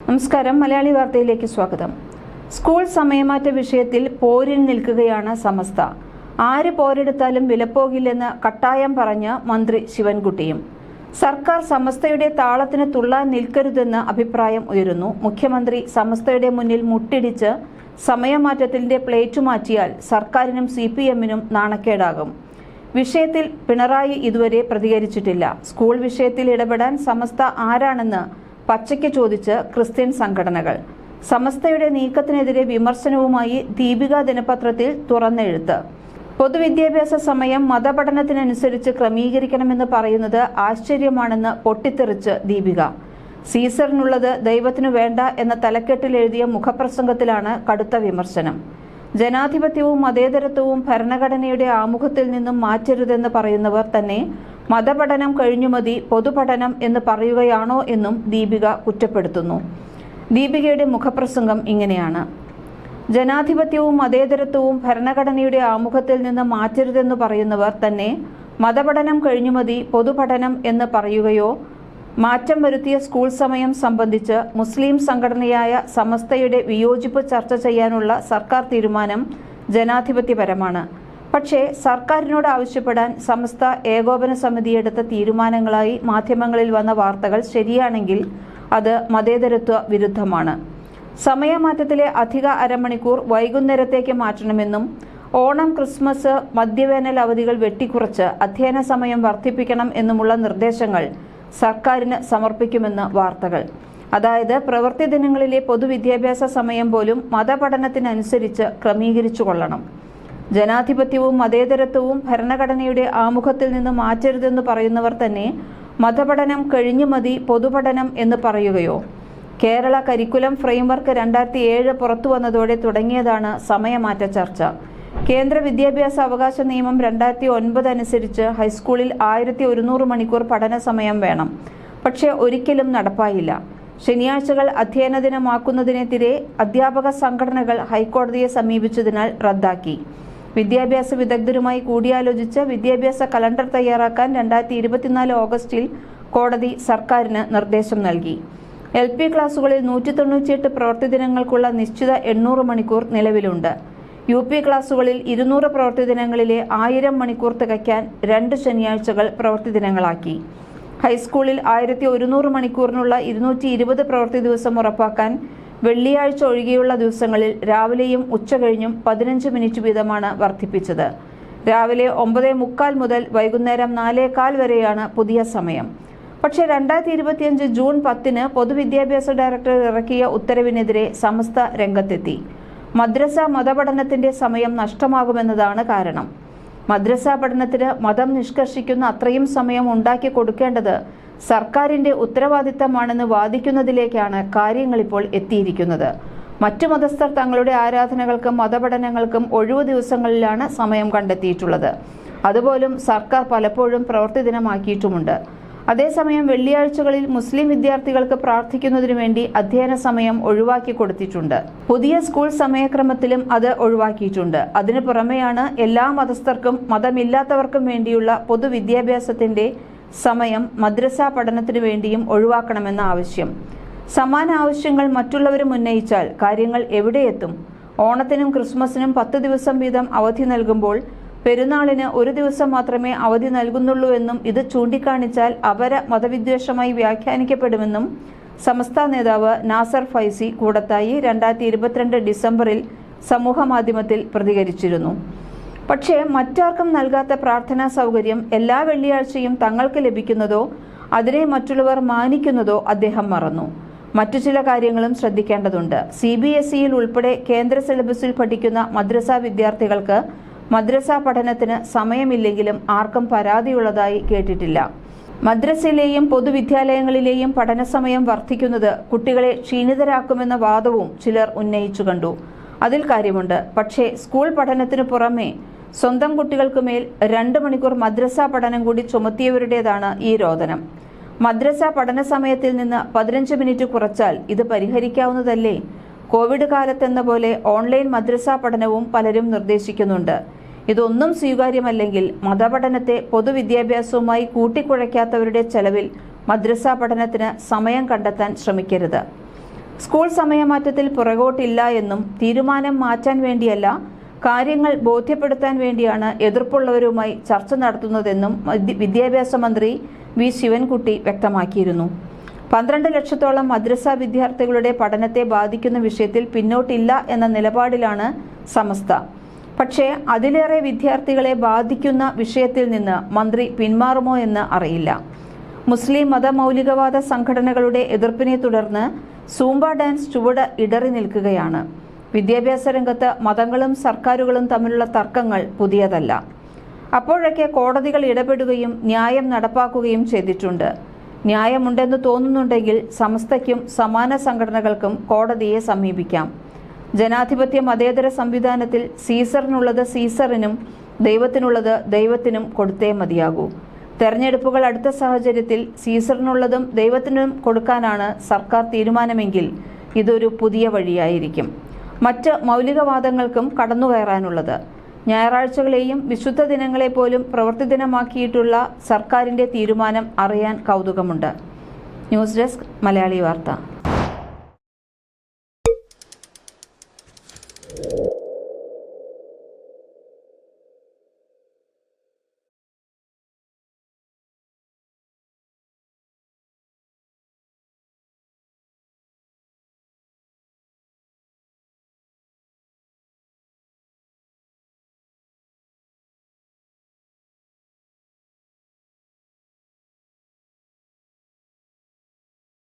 നമസ്കാരം. മലയാളി വാർത്തയിലേക്ക് സ്വാഗതം. സ്കൂൾ സമയമാറ്റ വിഷയത്തിൽ പോരിൽ നിൽക്കുകയാണ് സമസ്ത. ആര് പോരെടുത്താലും വിലപ്പോകില്ലെന്ന് കട്ടായം പറഞ്ഞ മന്ത്രി ശിവൻകുട്ടിയും. സർക്കാർ സമസ്തയുടെ താളത്തിന് തുള്ളാൻ നിൽക്കരുതെന്ന് അഭിപ്രായം ഉയരുന്നു. മുഖ്യമന്ത്രി സമസ്തയുടെ മുന്നിൽ മുട്ടിടിച്ച് സമയമാറ്റത്തിന്റെ പ്ലേറ്റ് മാറ്റിയാൽ സർക്കാരിനും CPM-നും നാണക്കേടാകും. വിഷയത്തിൽ പിണറായി ഇതുവരെ പ്രതികരിച്ചിട്ടില്ല. സ്കൂൾ വിഷയത്തിൽ ഇടപെടാൻ സമസ്ത ആരാണെന്ന് പച്ചയ്ക്ക് ചോദിച്ച് ക്രിസ്ത്യൻ സംഘടനകൾ. സമസ്തയുടെ നീക്കത്തിനെതിരെ വിമർശനവുമായി ദീപിക ദിനപത്രത്തിൽ തുറന്നെഴുത്ത്. പൊതുവിദ്യാഭ്യാസ സമയം മതപഠനത്തിനനുസരിച്ച് ക്രമീകരിക്കണമെന്ന് പറയുന്നത് ആശ്ചര്യമാണെന്ന് പൊട്ടിത്തെറിച്ച് ദീപിക. സീസറിനുള്ളത് ദൈവത്തിനു വേണ്ട എന്ന തലക്കെട്ടിൽ എഴുതിയ മുഖപ്രസംഗത്തിലാണ് കടുത്ത വിമർശനം. ജനാധിപത്യവും മതേതരത്വവും ഭരണഘടനയുടെ ആമുഖത്തിൽ നിന്നും മാറ്റരുതെന്ന് പറയുന്നവർ തന്നെ മതപഠനം കഴിഞ്ഞു മതി പൊതുപഠനം എന്ന് പറയുകയാണോ എന്നും ദീപിക കുറ്റപ്പെടുത്തുന്നു. ദീപികയുടെ മുഖപ്രസംഗം ഇങ്ങനെയാണ്: ജനാധിപത്യവും മതേതരത്വവും ഭരണഘടനയുടെ ആമുഖത്തിൽ നിന്ന് മാറ്റരുതെന്ന് പറയുന്നവർ തന്നെ മതപഠനം കഴിഞ്ഞു മതി പൊതുപഠനം എന്ന് പറയുകയോ മാറ്റം വരുത്തിയ സ്കൂൾ സമയം സംബന്ധിച്ച് മുസ്ലിം സംഘടനയായ സമസ്തയുടെ വിയോജിപ്പ് ചർച്ച ചെയ്യാനുള്ള സർക്കാർ തീരുമാനം ജനാധിപത്യപരമാണ്. പക്ഷേ സർക്കാരിനോട് ആവശ്യപ്പെടാൻ സമസ്ത ഏകോപന സമിതി എടുത്ത തീരുമാനങ്ങളായി മാധ്യമങ്ങളിൽ വന്ന വാർത്തകൾ ശരിയാണെങ്കിൽ അത് മതേതരത്വ വിരുദ്ധമാണ്. സമയമാറ്റത്തിലെ അധിക അരമണിക്കൂർ വൈകുന്നേരത്തേക്ക് മാറ്റണമെന്നും ഓണം, ക്രിസ്മസ്, മധ്യവേനൽ അവധികൾ വെട്ടിക്കുറച്ച് അധ്യയന സമയം വർദ്ധിപ്പിക്കണം എന്നുമുള്ള നിർദ്ദേശങ്ങൾ സർക്കാരിന് സമർപ്പിക്കുമെന്ന് വാർത്തകൾ. അതായത് പ്രവൃത്തി ദിനങ്ങളിലെ പൊതുവിദ്യാഭ്യാസ സമയം പോലും മതപഠനത്തിനനുസരിച്ച് ക്രമീകരിച്ചു കൊള്ളണം. ജനാധിപത്യവും മതേതരത്വവും ഭരണഘടനയുടെ ആമുഖത്തിൽ നിന്ന് മാറ്റരുതെന്ന് പറയുന്നവർ തന്നെ മതപഠനം കഴിഞ്ഞു മതി പൊതുപഠനം എന്ന് പറയുകയോ? കേരള കരിക്കുലം ഫ്രെയിംവർക്ക് 2007 പുറത്തു വന്നതോടെ തുടങ്ങിയതാണ് സമയമാറ്റ ചർച്ച. കേന്ദ്ര വിദ്യാഭ്യാസ അവകാശ നിയമം 2009 അനുസരിച്ച് ഹൈസ്കൂളിൽ 1100 മണിക്കൂർ പഠന സമയം വേണം. പക്ഷേ ഒരിക്കലും നടപ്പായില്ല. ശനിയാഴ്ചകൾ അധ്യയന ദിനമാക്കുന്നതിനെതിരെ അധ്യാപക സംഘടനകൾ ഹൈക്കോടതിയെ സമീപിച്ചതിനാൽ റദ്ദാക്കി. വിദ്യാഭ്യാസ വിദഗ്ധരുമായി കൂടിയാലോചിച്ച് വിദ്യാഭ്യാസ കലണ്ടർ തയ്യാറാക്കാൻ 2024 ഓഗസ്റ്റിൽ കോടതി സർക്കാരിന് നിർദ്ദേശം നൽകി. LP ക്ലാസുകളിൽ 198 പ്രവൃത്തി ദിനങ്ങൾക്കുള്ള നിശ്ചിത 800 മണിക്കൂർ നിലവിലുണ്ട്. UP ക്ലാസുകളിൽ 200 പ്രവൃത്തി ദിനങ്ങളിലെ 1000 മണിക്കൂർ തികയ്ക്കാൻ 2 ശനിയാഴ്ചകൾ പ്രവൃത്തി ദിനങ്ങളാക്കി. ഹൈസ്കൂളിൽ 1100 മണിക്കൂറിനുള്ള 220 പ്രവൃത്തി ദിവസം ഉറപ്പാക്കാൻ വെള്ളിയാഴ്ച ഒഴികെയുള്ള ദിവസങ്ങളിൽ രാവിലെയും ഉച്ചകഴിഞ്ഞും 15 മിനിറ്റ് വീതമാണ് വർദ്ധിപ്പിച്ചത്. രാവിലെ 9:45 മുതൽ വൈകുന്നേരം 4:15 വരെയാണ് പുതിയ സമയം. പക്ഷേ 2025 ജൂൺ 10 പൊതുവിദ്യാഭ്യാസ ഡയറക്ടർ ഇറക്കിയ ഉത്തരവിനെതിരെ സമസ്ത രംഗത്തെത്തി. മദ്രസ മതപഠനത്തിന്റെ സമയം നഷ്ടമാകുമെന്നതാണ് കാരണം. മദ്രസ പഠനത്തിന് മതം നിഷ്കർഷിക്കുന്ന അത്രയും സമയം ഉണ്ടാക്കി കൊടുക്കേണ്ടത് സർക്കാരിന്റെ ഉത്തരവാദിത്തമാണെന്ന് വാദിക്കുന്നതിലേക്കാണ് കാര്യങ്ങളിപ്പോൾ എത്തിയിരിക്കുന്നത്. മറ്റു മതസ്ഥർ തങ്ങളുടെ ആരാധനകൾക്കും മതപഠനങ്ങൾക്കും ഒഴിവു ദിവസങ്ങളിലാണ് സമയം കണ്ടെത്തിയിട്ടുള്ളത്. അതുപോലും സർക്കാർ പലപ്പോഴും പ്രവൃത്തി ദിനമാക്കിയിട്ടുമുണ്ട്. അതേസമയം വെള്ളിയാഴ്ചകളിൽ മുസ്ലിം വിദ്യാർത്ഥികൾക്ക് പ്രാർത്ഥിക്കുന്നതിനു വേണ്ടി അധ്യയന സമയം ഒഴിവാക്കി കൊടുത്തിട്ടുണ്ട്. പുതിയ സ്കൂൾ സമയക്രമത്തിലും അത് ഒഴിവാക്കിയിട്ടുണ്ട്. അതിനു പുറമെയാണ് എല്ലാ മതസ്ഥർക്കും മതമില്ലാത്തവർക്കും വേണ്ടിയുള്ള പൊതുവിദ്യാഭ്യാസത്തിന്റെ സമയം മദ്രസ പഠനത്തിനു വേണ്ടിയും ഒഴിവാക്കണമെന്ന ആവശ്യം. സമാന ആവശ്യങ്ങൾ മറ്റുള്ളവരും ഉന്നയിച്ചാൽ കാര്യങ്ങൾ എവിടെയെത്തും? ഓണത്തിനും ക്രിസ്മസിനും 10 ദിവസം വീതം അവധി നൽകുമ്പോൾ പെരുന്നാളിന് 1 ദിവസം മാത്രമേ അവധി നൽകുന്നുള്ളൂവെന്നും ഇത് ചൂണ്ടിക്കാണിച്ചാൽ അപര മതവിദ്വേഷമായി വ്യാഖ്യാനിക്കപ്പെടുമെന്നും സമസ്ത നേതാവ് നാസർ ഫൈസി കൂടത്തായി 2022 ഡിസംബറിൽ സമൂഹമാധ്യമത്തിൽ പ്രതികരിച്ചിരുന്നു. പക്ഷേ മറ്റാർക്കും നൽകാത്ത പ്രാർത്ഥനാ സൗകര്യം എല്ലാ വെള്ളിയാഴ്ചയും തങ്ങൾക്ക് ലഭിക്കുന്നതോ അതിനെ മറ്റുള്ളവർ മാനിക്കുന്നതോ അദ്ദേഹം മറന്നു. മറ്റു ചില കാര്യങ്ങളും ശ്രദ്ധിക്കേണ്ടതുണ്ട്. CBSEയിൽ ഉൾപ്പെടെ കേന്ദ്ര സിലബസിൽ പഠിക്കുന്ന മദ്രസ വിദ്യാർത്ഥികൾക്ക് മദ്രസ പഠനത്തിന് സമയമില്ലെങ്കിലും ആർക്കും പരാതിയുള്ളതായി കേട്ടിട്ടില്ല. മദ്രസയിലെയും പൊതുവിദ്യാലയങ്ങളിലെയും പഠനസമയം വർദ്ധിക്കുന്നത് കുട്ടികളെ ക്ഷീണിതരാക്കുമെന്ന വാദവും ചിലർ ഉന്നയിച്ചു കണ്ടു. അതിൽ കാര്യമുണ്ട്. പക്ഷേ സ്കൂൾ പഠനത്തിനു പുറമെ സ്വന്തം കുട്ടികൾക്കുമേൽ 2 മണിക്കൂർ മദ്രസ പഠനം കൂടി ചുമത്തിയവരുടേതാണ് ഈ രോദനം. മദ്രസ പഠന സമയത്തിൽ നിന്ന് 15 മിനിറ്റ് കുറച്ചാൽ ഇത് പരിഹരിക്കാവുന്നതല്ലേ? കോവിഡ് കാലത്തെന്ന പോലെ ഓൺലൈൻ മദ്രസ പഠനവും പലരും നിർദ്ദേശിക്കുന്നുണ്ട്. ഇതൊന്നും സ്വീകാര്യമല്ലെങ്കിൽ മതപഠനത്തെ പൊതുവിദ്യാഭ്യാസവുമായി കൂട്ടിക്കുഴയ്ക്കാത്തവരുടെ ചെലവിൽ മദ്രസ പഠനത്തിന് സമയം കണ്ടെത്താൻ ശ്രമിക്കരുത്. സ്കൂൾ സമയമാറ്റത്തിൽ പുറകോട്ടില്ല എന്നും തീരുമാനം മാറ്റാൻ വേണ്ടിയല്ല, കാര്യങ്ങൾ ബോധ്യപ്പെടുത്താൻ വേണ്ടിയാണ് എതിർപ്പുള്ളവരുമായി ചർച്ച നടത്തുന്നതെന്നും വിദ്യാഭ്യാസ മന്ത്രി വി ശിവൻകുട്ടി വ്യക്തമാക്കിയിരുന്നു. 12 ലക്ഷത്തോളം മദ്രസ വിദ്യാർത്ഥികളുടെ പഠനത്തെ ബാധിക്കുന്ന വിഷയത്തിൽ പിന്നോട്ടില്ല എന്ന നിലപാടിലാണ് സമസ്ത. പക്ഷേ അതിലേറെ വിദ്യാർത്ഥികളെ ബാധിക്കുന്ന വിഷയത്തിൽ നിന്ന് മന്ത്രി പിന്മാറുമോ എന്ന് അറിയില്ല. മുസ്ലിം മതമൗലികവാദ സംഘടനകളുടെ എതിർപ്പിനെ തുടർന്ന് സൂംബ ഡാൻസ് ചുവട് ഇടറി നിൽക്കുകയാണ്. വിദ്യാഭ്യാസ രംഗത്ത് മതങ്ങളും സർക്കാരുകളും തമ്മിലുള്ള തർക്കങ്ങൾ പുതിയതല്ല. അപ്പോഴൊക്കെ കോടതികൾ ഇടപെടുകയും ന്യായം നടപ്പാക്കുകയും ചെയ്തിട്ടുണ്ട്. ന്യായമുണ്ടെന്ന് തോന്നുന്നുണ്ടെങ്കിൽ സമസ്തയ്ക്കും സമാന സംഘടനകൾക്കും കോടതിയെ സമീപിക്കാം. ജനാധിപത്യ മതേതര സംവിധാനത്തിൽ സീസറിനുള്ളത് സീസറിനും ദൈവത്തിനുള്ളത് ദൈവത്തിനും കൊടുത്തേ മതിയാകൂ. തെരഞ്ഞെടുപ്പുകൾ അടുത്ത സാഹചര്യത്തിൽ സീസറിനുള്ളതും ദൈവത്തിനും കൊടുക്കാനാണ് സർക്കാർ തീരുമാനമെങ്കിൽ ഇതൊരു പുതിയ വഴിയായിരിക്കും. മറ്റ് മൗലികവാദങ്ങൾക്കും കടന്നുകയറാനുള്ളത്. ഞായറാഴ്ചകളെയും വിശുദ്ധ ദിനങ്ങളെ പോലും പ്രവൃത്തി ദിനമാക്കിയിട്ടുള്ള സർക്കാരിന്റെ തീരുമാനം അറിയാൻ കൗതുകമുണ്ട്. ന്യൂസ് ഡെസ്ക് മലയാളി വാർത്ത.